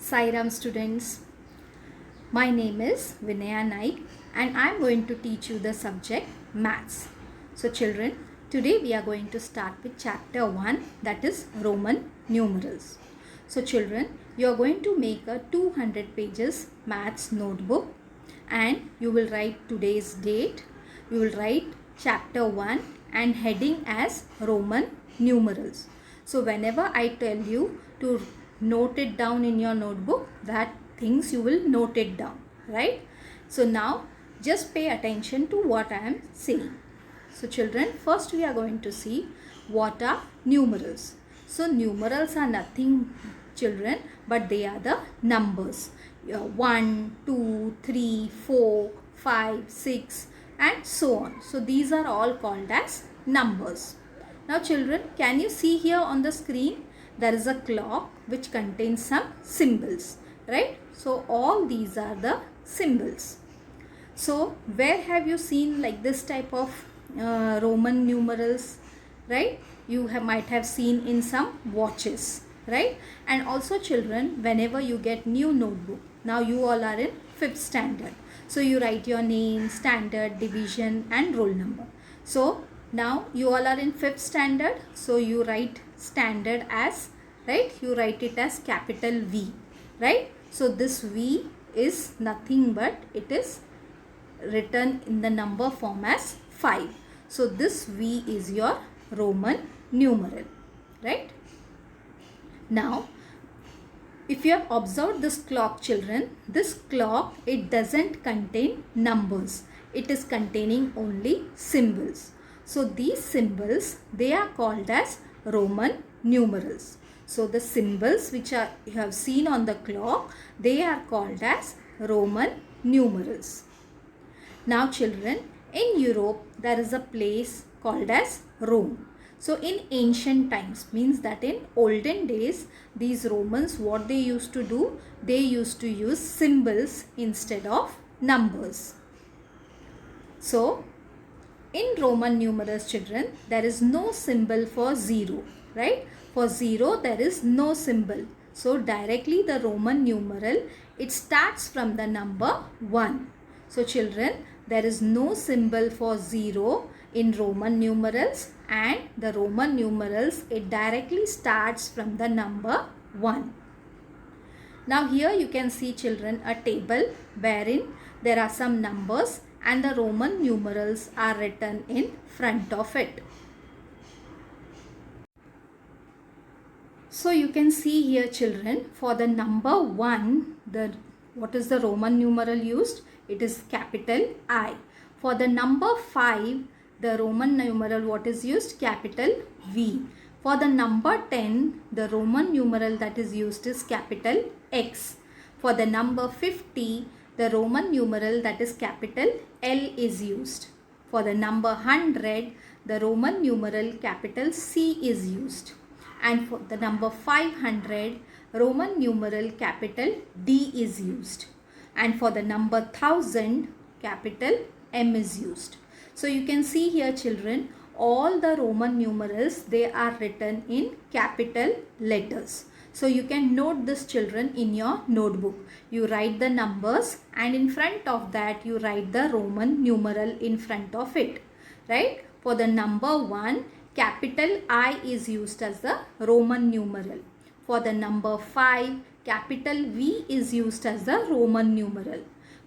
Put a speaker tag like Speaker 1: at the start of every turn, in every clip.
Speaker 1: Sai Ram students, my name is Vinaya Naik and I am going to teach you the subject Maths. So children, today we are going to start with chapter 1, that is Roman numerals. So children, you are going to make a 200 pages Maths notebook and you will write today's date, you will write chapter 1 and heading as Roman numerals. So whenever I tell you to note it down in your notebook, that things you will note it down, right? So now just pay attention to what I am saying. So children, first we are going to see what are numerals. So numerals are nothing, children, but they are the numbers. 1, 2, 3, 4, 5, 6 and so on. So these are all called as numbers. Now children, can you see here on the screen? There is a clock which contains some symbols, right? So all these are the symbols. So where have you seen like this type of Roman numerals, right? You might have seen in some watches, right? And also children, whenever you get new notebook, now you all are in 5th standard. So you write your name, standard, division and roll number. So now you all are in 5th standard. So you write standard as, right? You write it as capital V, right? So this V is nothing but it is written in the number form as 5. So this V is your Roman numeral, right? Now, if you have observed this clock, children, this clock, it doesn't contain numbers. It is containing only symbols. So these symbols, they are called as Roman numerals. So the symbols which you have seen on the clock, they are called as Roman numerals. Now children, in Europe, there is a place called as Rome. So in ancient times, means that in olden days, these Romans, what they used to do, they used to use symbols instead of numbers. So in Roman numerals, children, there is no symbol for 0, right? For 0, there is no symbol. So directly the Roman numeral, it starts from the number 1. So children, there is no symbol for 0 in Roman numerals, and the Roman numerals, it directly starts from the number 1. Now here you can see, children, a table wherein there are some numbers and the Roman numerals are written in front of it. So you can see here, children, for the number 1, what is the Roman numeral used? It is capital I. For the number 5, the Roman numeral what is used? Capital V. For the number 10, the Roman numeral that is used is capital X. For the number 50, the Roman numeral that is capital L is used. For the number 100, the Roman numeral capital C is used. And for the number 500, Roman numeral capital D is used. And for the number 1000, capital M is used. So you can see here, children, all the Roman numerals, they are written in capital letters. So you can note this, children, in your notebook. You write the numbers and in front of that you write the Roman numeral in front of it, right? For the number 1, capital I is used as the Roman numeral. For the number 5, capital V is used as the Roman numeral.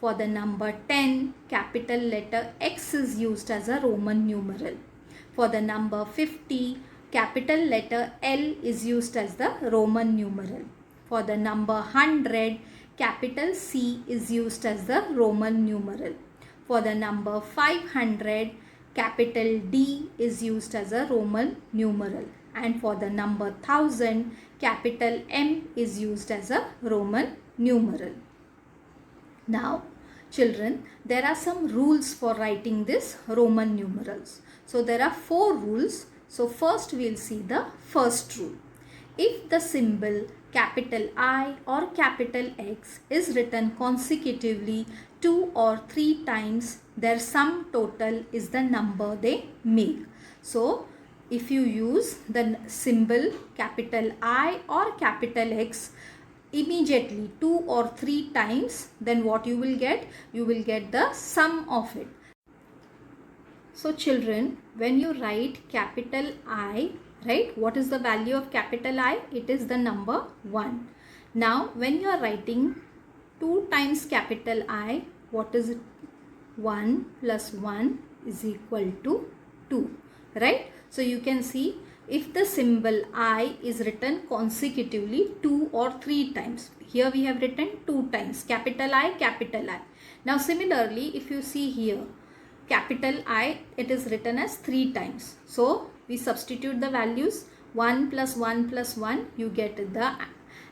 Speaker 1: For the number 10, capital letter X is used as a Roman numeral. For the number 50, capital letter L is used as the Roman numeral. For the number 100, capital C is used as the Roman numeral. For the number 500, capital D is used as a Roman numeral. And for the number 1000, capital M is used as a Roman numeral. Now, children, there are some rules for writing this Roman numerals. So there are 4 rules. So first we will see the first rule. If the symbol capital I or capital X is written consecutively 2 or 3 times, their sum total is the number they make. So if you use the symbol capital I or capital X immediately 2 or 3 times, then what you will get? You will get the sum of it. So children, when you write capital I, right, what is the value of capital I? It is the number 1. Now when you are writing 2 times capital I, what is it? 1 plus 1 is equal to 2, right? So you can see if the symbol I is written consecutively 2 or 3 times. Here we have written 2 times, capital I, capital I. Now similarly, if you see here, capital I, it is written as 3 times. So we substitute the values, 1 plus 1 plus 1, you get the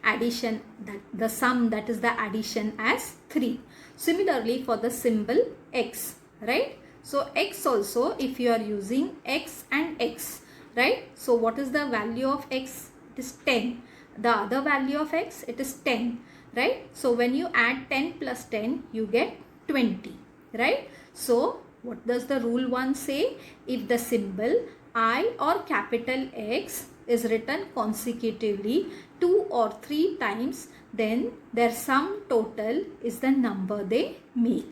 Speaker 1: addition, that the sum, that is the addition as 3. Similarly for the symbol X, right? So X also, if you are using X and X, right? So what is the value of X? It is 10. The other value of X, it is 10, right? So when you add 10 plus 10, you get 20, right? So what does the rule 1 say? If the symbol I or capital X is written consecutively 2 or 3 times, then their sum total is the number they make.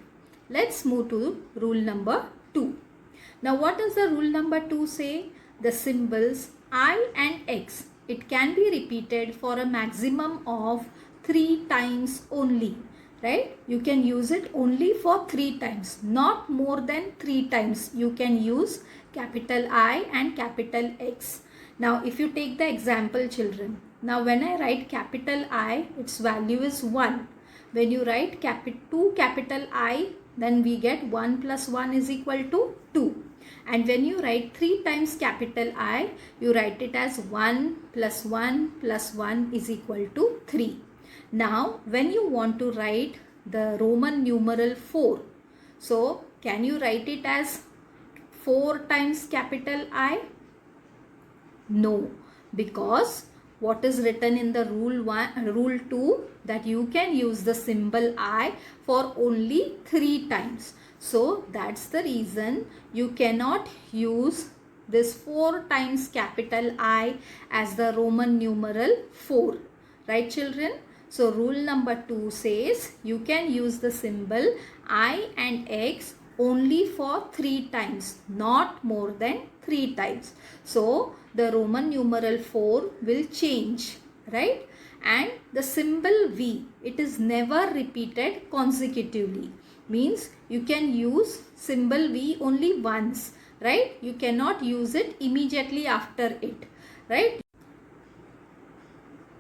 Speaker 1: Let's move to rule number 2. Now what does the rule number 2 say? The symbols I and X, it can be repeated for a maximum of 3 times only, right? You can use it only for 3 times, not more than 3 times. You can use capital I and capital X. Now if you take the example, children, now when I write capital I, its value is 1. When you write 2 capital I, then we get 1 plus 1 is equal to 2. And when you write 3 times capital I, you write it as 1 plus 1 plus 1 is equal to 3. Now when you want to write the Roman numeral 4, so can you write it as 4 times capital I? No, because what is written in the rule 2, that you can use the symbol I for only 3 times. So that's the reason you cannot use this 4 times capital I as the Roman numeral 4, right children? So rule number 2 says you can use the symbol I and X only for 3 times, not more than 3 times. So the Roman numeral 4 will change, right? And the symbol V, it is never repeated consecutively. Means you can use symbol V only once, right? You cannot use it immediately after it, right?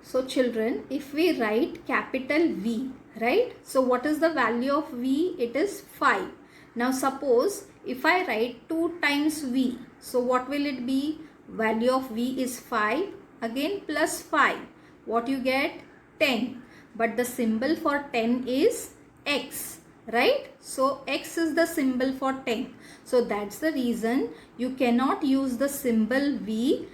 Speaker 1: So children, if we write capital V, right? So what is the value of V? It is 5. Now suppose if I write 2 times V, so what will it be? Value of V is 5, again plus 5. What you get? 10. But the symbol for 10 is X, right? So X is the symbol for 10. So that's the reason you cannot use the symbol V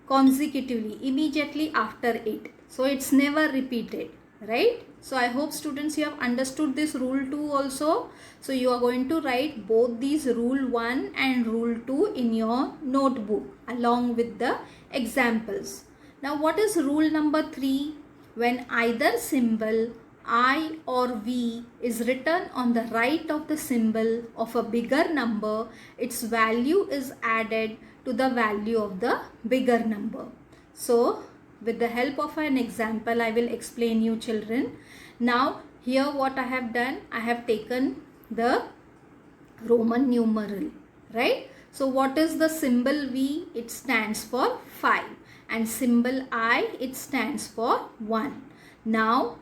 Speaker 1: consecutively, immediately after it. So it's never repeated, right? So I hope students you have understood this rule 2 also. So you are going to write both these rule 1 and rule 2 in your notebook along with the examples. Now what is rule number 3? When either symbol I or V is written on the right of the symbol of a bigger number, its value is added to the value of the bigger number. So with the help of an example, I will explain you children. Now here what I have done, I have taken the Roman numeral, right? So what is the symbol V? It stands for 5, and symbol I, it stands for 1. Now,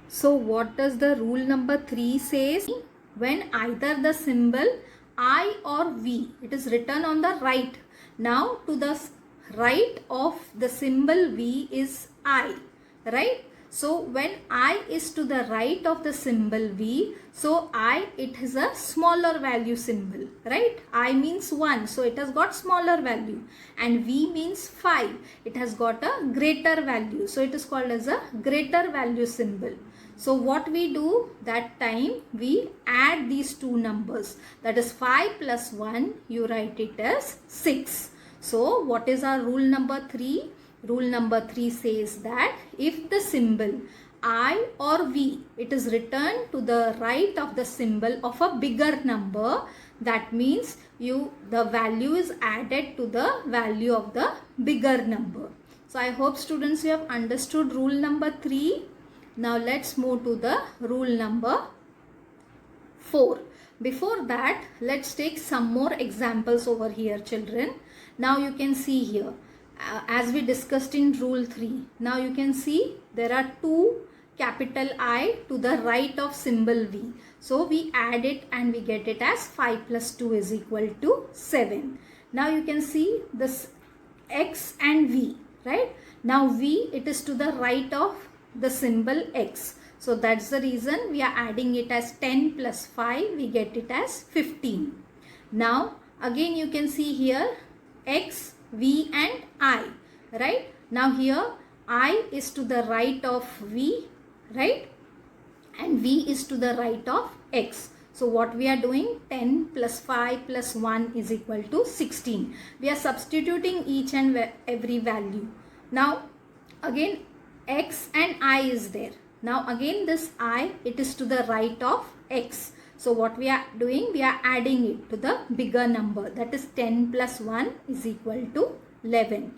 Speaker 1: so what does the rule number 3 says? When either the symbol I or V, it is written on the right. Now to the right of the symbol V is I, right? So when I is to the right of the symbol V, so I, it is a smaller value symbol, right? I means 1, so it has got smaller value, and V means 5, it has got a greater value, so it is called as a greater value symbol. So what we do that time, we add these two numbers, that is 5 plus 1, you write it as 6. So what is our rule number 3? Rule number 3 says that if the symbol I or V, it is written to the right of the symbol of a bigger number, that means the value is added to the value of the bigger number. So I hope students you have understood rule number 3. Now let's move to the rule number 4. Before that, let's take some more examples over here, children. Now you can see here, as we discussed in rule 3. Now you can see there are two capital I to the right of symbol V. So we add it and we get it as 5 plus 2 is equal to 7. Now you can see this X and V, right? Now V, it is to the right of the symbol X. So that's the reason we are adding it as 10 plus 5, we get it as 15. Now again you can see here X, V and I, right? Now here I is to the right of V, right? And V is to the right of X. So what we are doing, 10 plus 5 plus 1 is equal to 16. We are substituting each and every value. Now again X and I is there. Now again this I, it is to the right of X. So what we are doing, we are adding it to the bigger number, that is 10 plus 1 is equal to 11.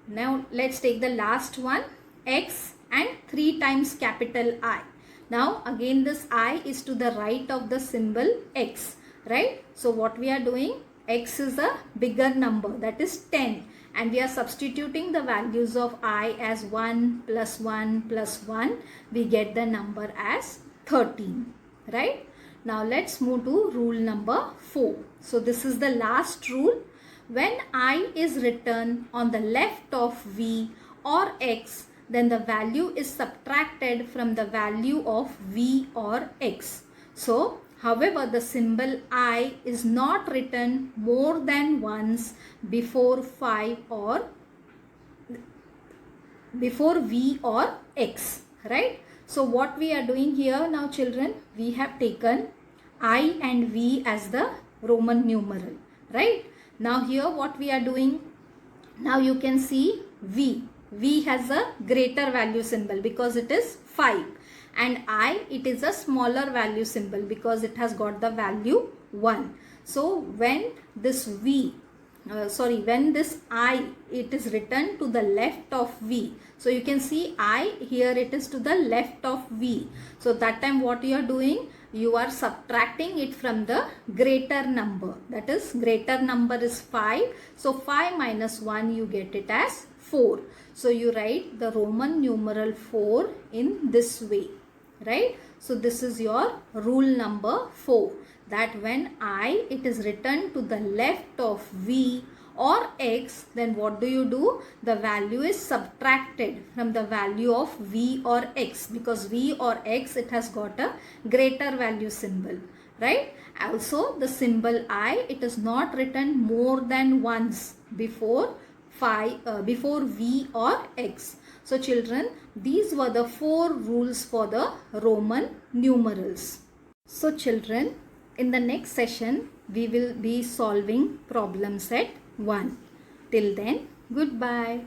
Speaker 1: Now let's take the last one, X and 3 times capital I. Now again this I is to the right of the symbol X, right? So what we are doing, X is a bigger number, that is 10. And we are substituting the values of I as 1 plus 1 plus 1. We get the number as 13, right? Now let's move to rule number 4. So this is the last rule. When I is written on the left of V or X, then the value is subtracted from the value of V or X. So however, the symbol I is not written more than once before 5 or before V or X, right? So what we are doing here now, children, we have taken I and V as the Roman numeral, right? Now here what we are doing, now you can see V. V has a greater value symbol because it is 5. And I, it is a smaller value symbol because it has got the value 1. So when this when this I, it is written to the left of V. So you can see I, here it is to the left of V. So that time what you are doing, you are subtracting it from the greater number. That is, greater number is 5. So 5 minus 1, you get it as 4. So you write the Roman numeral 4 in this way, right? So this is your rule number 4, that when I, it is written to the left of V or X, then what do? The value is subtracted from the value of V or X, because V or X, it has got a greater value symbol, right? Also the symbol I, it is not written more than once before V or X. So children, these were the 4 rules for the Roman numerals. So children, in the next session, we will be solving problem set 1. Till then, goodbye.